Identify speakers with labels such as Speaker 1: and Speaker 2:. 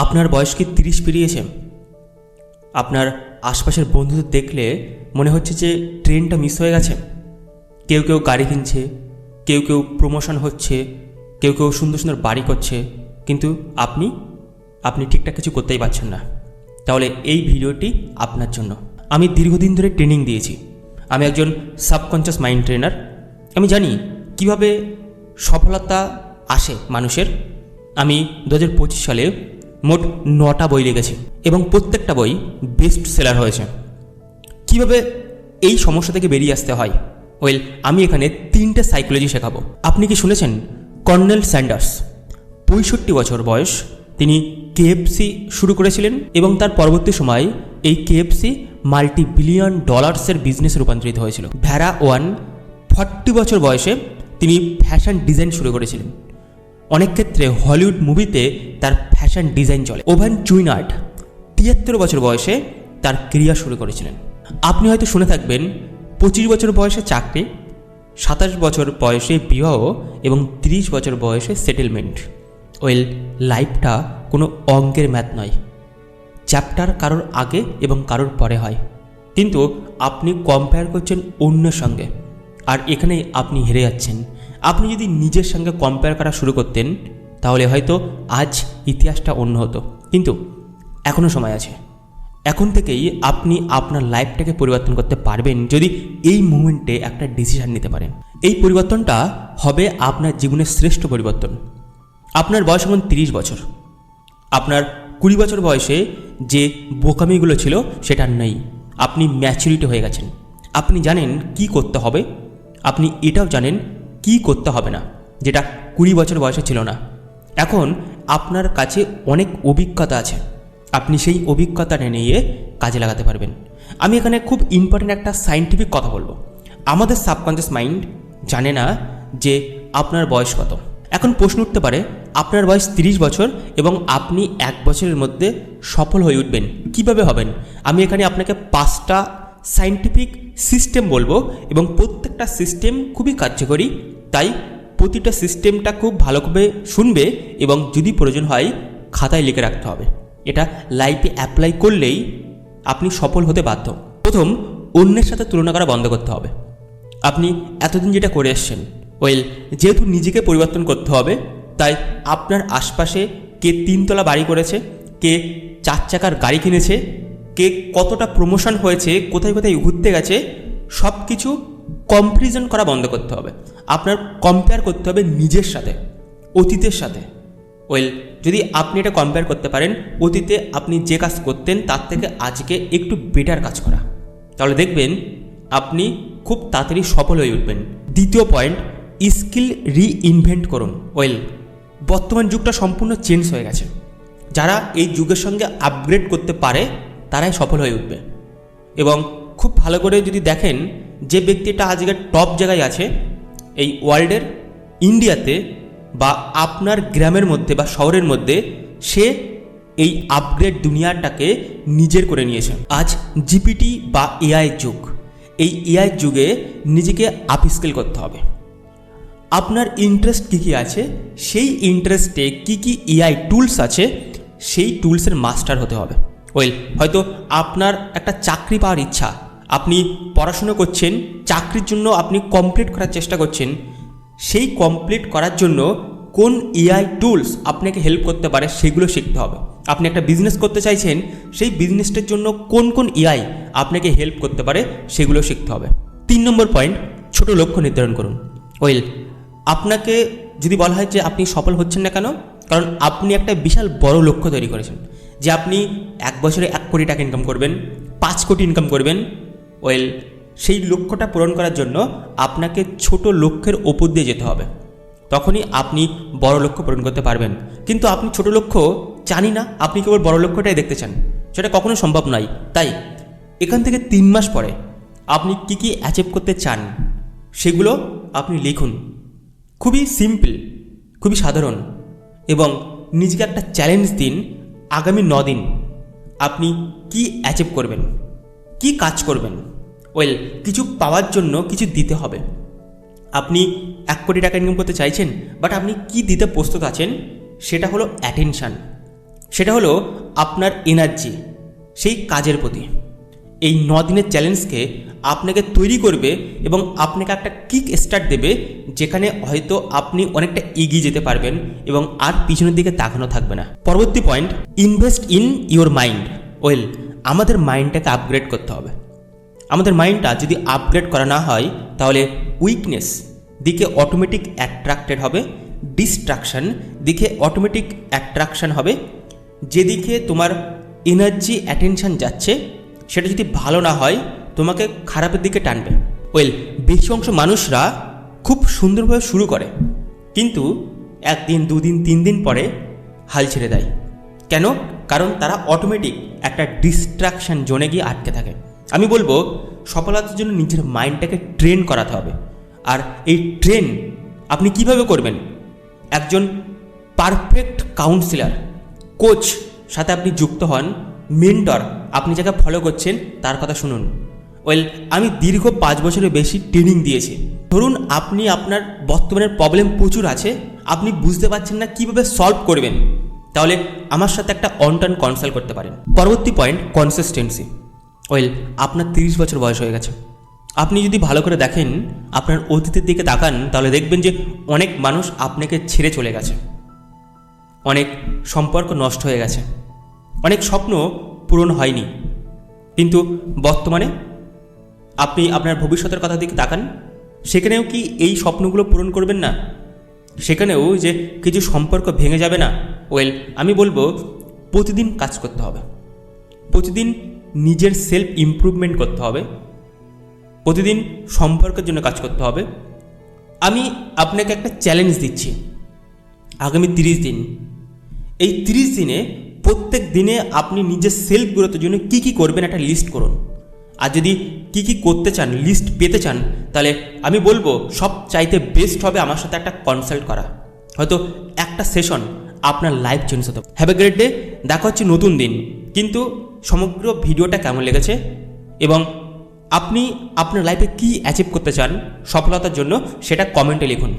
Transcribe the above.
Speaker 1: আপনার বয়স কি 30 পেরিয়েছে? আপনার আশপাশের বন্ধুদের দেখলে মনে হচ্ছে যে ট্রেনটা মিস হয়ে গেছে। কেউ কেউ গাড়ি কিনছে, কেউ কেউ প্রমোশন হচ্ছে, কেউ কেউ সুন্দর সুন্দর বাড়ি করছে, কিন্তু আপনি ঠিকঠাক কিছু করতেই পারছেন না। তাহলে এই ভিডিওটি আপনার জন্য। আমি দীর্ঘদিন ধরে ট্রেনিং দিয়েছি। আমি একজন সাবকনশিয়াস মাইন্ড ট্রেনার। আমি জানি কিভাবে সফলতা আসে মানুষের। আমি 2025 সালে মোট 9টা বই লিখেছি এবং প্রত্যেকটা বই বেস্ট সেলার হয়েছে। কিভাবে এই সমস্যা থেকে বেরিয়ে আসতে হয়, আমি এখানে 3টে সাইকোলজি শেখাবো। আপনি কি শুনেছেন কর্নেল স্যান্ডার্স 65 বছর বয়স, তিনি কেএফসি শুরু করেছিলেন এবং তার পরবর্তী সময় এই কেএফসি মাল্টি-বিলিয়ন ডলার্সের বিজনেসে রূপান্তরিত হয়েছিল। ভেরা ওয়ান 40 বছর বয়সে তিনি ফ্যাশন ডিজাইন শুরু করেছিলেন। অনেক ক্ষেত্রে হলিউড মুভিতে তার ফ্যাশন ডিজাইন চলে। ওভান চুইনার্ড 73 বছর বয়সে তার কেরিয়ার শুরু করেছিলেন। আপনি হয়তো শুনে থাকবেন 25 বছর বয়সে চাকরি, 27 বছর বয়সে বিবাহ এবং 30 বছর বয়সে সেটেলমেন্ট। লাইফটা কোনো অঙ্কের ম্যাথ নয়। চ্যাপ্টার কারোর আগে এবং কারোর পরে হয়, কিন্তু আপনি কম্পেয়ার করছেন অন্যের সঙ্গে, আর এখানেই আপনি হেরে যাচ্ছেন। আপনি যদি নিজের সঙ্গে কম্পেয়ার করা শুরু করতেন তাহলে হয়তো আজ ইতিহাসটা অন্য হতো, কিন্তু এখনও সময় আছে। এখন থেকেই আপনি আপনার লাইফটাকে পরিবর্তন করতে পারবেন যদি এই মুমেন্টে একটা ডিসিশন নিতে পারেন। এই পরিবর্তনটা হবে আপনার জীবনের শ্রেষ্ঠ পরিবর্তন। আপনার বয়স এখন 30 বছর। আপনার 20 বছর বয়সে যে বোকামিগুলো ছিল সেটা নেই। আপনি ম্যাচুরিটি হয়ে গেছেন। আপনি জানেন কি করতে হবে, আপনি এটাও জানেন কি করতে হবে না, যেটা 20 বছর বয়সে ছিল না। এখন আপনার কাছে অনেক অভিজ্ঞতা আছে, আপনি সেই অভিজ্ঞতাটা নিয়ে কাজে লাগাতে পারবেন। আমি এখানে খুব ইম্পর্টেন্ট একটা সায়েন্টিফিক কথা বলবো। আমাদের সাবকনশিয়াস মাইন্ড জানে না যে আপনার বয়স কত। এখন প্রশ্ন উঠতে পারে, আপনার বয়স 30 বছর এবং আপনি 1 বছরের মধ্যে সফল হয়ে উঠবেন, কিভাবে হবেন? আমি এখানে আপনাকে 5টা সায়েন্টিফিক সিস্টেম বলবো এবং প্রত্যেকটা সিস্টেম খুবই কার্যকরী। তাই প্রতিটা সিস্টেমটা খুব ভালোভাবে শুনবে এবং যদি প্রয়োজন হয় খাতায় লিখে রাখতে হবে। এটা লাইফে অ্যাপ্লাই করলেই আপনি সফল হতে বাধ্য। প্রথম, অন্যের সাথে তুলনা করা বন্ধ করতে হবে। আপনি এতদিন যেটা করে এসছেন, যেহেতু নিজেকে পরিবর্তন করতে হবে, তাই আপনার আশপাশে কে 3 তলা বাড়ি করেছে, কে 4 চাকার গাড়ি কিনেছে, কে কতটা প্রমোশন হয়েছে, কোথায় কোথায় ঘুরতে গেছে, সব কিছু কম্প্যারিজন করা বন্ধ করতে হবে। আপনার কম্পেয়ার করতে হবে নিজের সাথে, অতীতের সাথে। যদি আপনি এটা কম্পেয়ার করতে পারেন অতীতে আপনি যে কাজ করতেন তার থেকে আজকে একটু বেটার কাজ করা, তাহলে দেখবেন আপনি খুব তাড়াতাড়ি সফল হয়ে উঠবেন। দ্বিতীয় পয়েন্ট, স্কিল রিইনভেন্ট করুন। বর্তমান যুগটা সম্পূর্ণ চেঞ্জ হয়ে গেছে। যারা এই যুগের সঙ্গে আপগ্রেড করতে পারে তারাই সফল হয়ে উঠবে। এবং খুব ভালো করে যদি দেখেন, যে ব্যক্তিটা আজকে টপ জায়গায় আছে এই ওয়ার্ল্ডের, ইন্ডিয়াতে বা আপনার গ্রামের মধ্যে বা শহরের মধ্যে, সে এই আপগ্রেড দুনিয়াটাকে নিজের করে নিয়েছে। আজ জিপিটি বা এআই যুগ। এই এআই যুগে নিজেকে আপস্কিল করতে হবে। আপনার ইন্টারেস্ট কী কী আছে, সেই ইন্টারেস্টে কী কী এআই টুলস আছে, সেই টুলসের মাস্টার হতে হবে। হয়তো আপনার একটা চাকরি পাওয়ার ইচ্ছা, আপনি পড়াশুনো করছেন, চাকরির জন্য আপনি কমপ্লিট করার চেষ্টা করছেন। সেই কমপ্লিট করার জন্য কোন এআই টুলস আপনাকে হেল্প করতে পারে সেগুলো শিখতে হবে। আপনি একটা বিজনেস করতে চাইছেন, সেই বিজনেসটার জন্য কোন কোন এআই আপনাকে হেল্প করতে পারে সেগুলো শিখতে হবে। 3 নম্বর পয়েন্ট, ছোট লক্ষ্য নির্ধারণ করুন। আপনাকে যদি বলা হয় যে আপনি সফল হচ্ছেন না কেন, কারণ আপনি একটা বিশাল বড় লক্ষ্য তৈরি করেছেন যে আপনি 1 বছরে 1 কোটি টাকা ইনকাম করবেন, 5 কোটি ইনকাম করবেন। সেই লক্ষ্যটা পূরণ করার জন্য আপনাকে ছোট লক্ষ্যের ওপর দিয়ে যেতে হবে, তখনই আপনি বড় লক্ষ্য পূরণ করতে পারবেন। কিন্তু আপনি ছোট লক্ষ্য জানি না, আপনি কেবল বড় লক্ষ্যটাই দেখতে চান, সেটা কখনো সম্ভব নয়। তাই এখান থেকে 3 মাস পরে আপনি কী কী অ্যাচিভ করতে চান সেগুলো আপনি লিখুন। খুবই সিম্পল, খুবই সাধারণ, এবং নিজেকে একটা চ্যালেঞ্জ দিন। আগামী 9 দিন আপনি কি অ্যাচিভ করবেন, কি কাজ করবেন। কিছু পাওয়ার জন্য কিছু দিতে হবে। আপনি 1 কোটি টাকা ইনকাম করতে চাইছেন, বাট আপনি কি দিতে প্রস্তুত আছেন, সেটা হলো অ্যাটেনশান। সেটা হলো আপনার এনার্জি সেই কাজের প্রতি। এই 9 দিনের চ্যালেঞ্জকে আপনাকে তৈরি করবে এবং আপনাকে একটা কিক স্টার্ট দেবে, যেখানে হয়তো আপনি অনেকটা এগিয়ে যেতে পারবেন এবং আর পিছনের দিকে তাকানো থাকবে না। পরবর্তী point, invest in your mind. আমাদের মাইন্ডটাকে আপগ্রেড করতে হবে। আমাদের মাইন্ডটা যদি আপগ্রেড করা না হয় তাহলে উইকনেস দিকে অটোমেটিক অ্যাট্রাক্টেড হবে, ডিস্ট্রাকশন দিকে অটোমেটিক অ্যাট্রাকশন হবে। যেদিকে তোমার এনার্জি অ্যাটেনশন যাচ্ছে সেটা যদি ভালো না হয় তোমাকে খারাপের দিকে টানবে। বেশি অংশ মানুষরা খুব সুন্দরভাবে শুরু করে, কিন্তু 1 দিন 2 দিন 3 দিন পরে হাল ছেড়ে দেয়। কেন? কারণ তারা অটোমেটিক একটা ডিস্ট্রাকশন জোনে গিয়ে আটকে থাকে। আমি বলবো সফলতার জন্য নিজের মাইন্ডটাকে ট্রেন করাতে হবে। আর এই ট্রেন আপনি কিভাবে করবেন? একজন পারফেক্ট কাউন্সিলর, কোচ সাথে আপনি যুক্ত হন, মেন্টর আপনি যাকে ফলো করছেন তার কথা শুনুন। আমি দীর্ঘ 5 বছরের বেশি ট্রেনিং দিয়েছি। ধরুন আপনি আপনার বর্তমানের প্রবলেম প্রচুর আছে, আপনি বুঝতে পারছেন না কীভাবে সলভ করবেন, তাহলে আমার সাথে একটা অন টাইম কনসাল্ট করতে পারেন। পরবর্তী পয়েন্ট, কনসিস্টেন্সি। আপনার 30 বছর বয়স হয়ে গেছে। আপনি যদি ভালো করে দেখেন, আপনার অতীতের দিকে তাকান, তাহলে দেখবেন যে অনেক মানুষ আপনাকে ছেড়ে চলে গেছে, অনেক সম্পর্ক নষ্ট হয়ে গেছে, অনেক স্বপ্ন পূরণ হয়নি। কিন্তু বর্তমানে আপনি আপনার ভবিষ্যতের কথা দিকে তাকান, সেখানেও কি এই স্বপ্নগুলো পূরণ করবেন না? সেখানেও যে কিছু সম্পর্ক ভেঙে যাবে না? আমি বলবো প্রতিদিন কাজ করতে হবে, প্রতিদিন নিজের সেলফ ইমপ্রুভমেন্ট করতে হবে, প্রতিদিন সম্পর্কের জন্য কাজ করতে হবে। আমি আপনাকে একটা চ্যালেঞ্জ দিচ্ছি, আগামী 30 দিন, এই 30 দিনে প্রত্যেক দিনে আপনি নিজের সেলফ গ্রোথের জন্য কী কী করবেন একটা লিস্ট করুন। আর যদি কী কী করতে চান, লিস্ট পেতে চান, তাহলে আমি বলবো সব চাইতে বেস্ট হবে আমার সাথে একটা কনসাল্ট করা। হয়তো একটা সেশন আপনার লাইফ চেঞ্জ হতে পারে। Have a great day. দেখা হচ্ছে নতুন দিন। কিন্তু সমগ্র ভিডিওটা কেমন লেগেছে এবং আপনি আপনার লাইফে কী অ্যাচিভ করতে চান সফলতার জন্য, সেটা কমেন্টে লিখুন।